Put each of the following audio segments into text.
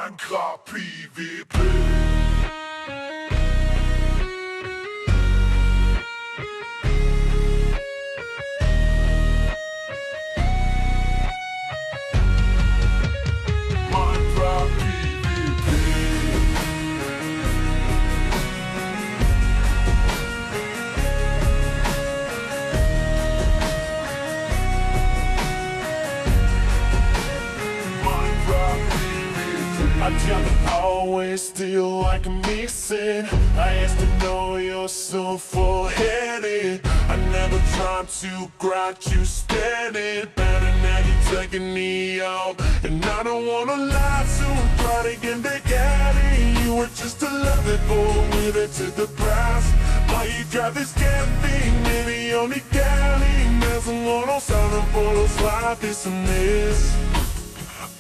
Minecraft PvP. I jump always still like a mixing. I asked to know you're so full-headed. I never tried to grind you steady. Better now you're taking me out. And I don't wanna lie to a party and they got it. You were just a lovely boy with it to the price. Why you drive this damn thing, maybe only counting. There's a one on Southern Photos life, it's a mess.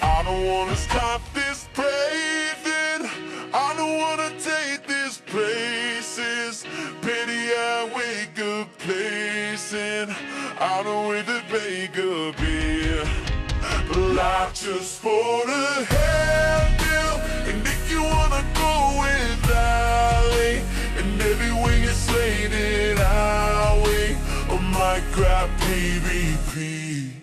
I don't wanna stop this craving. I don't wanna take this places. Pity I wake up placing. I don't wait to bake a beer. But life just for the handle. And if you wanna go with Ali, and everywhere you say that I'll wait, I might grab PvP.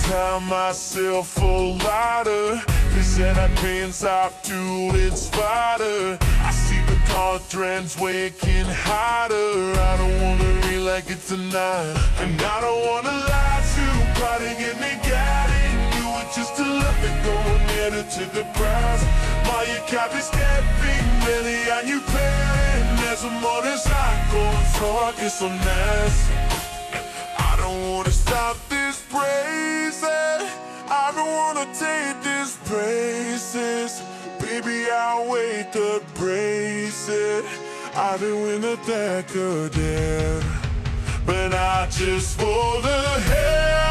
Tell myself a lighter. They said I can't stop to its fighter. I see the car trends waking harder. I don't wanna be like it tonight. And I don't wanna lie to party and they got it. You were just a love it going near to the prize. My cap is stepping really on you playing. There's a more than going so I get so nice. I don't wanna stop this praise. I don't wanna take these braces. Baby, I'll wait the braces. I've been with the deck of death. But I just for the hell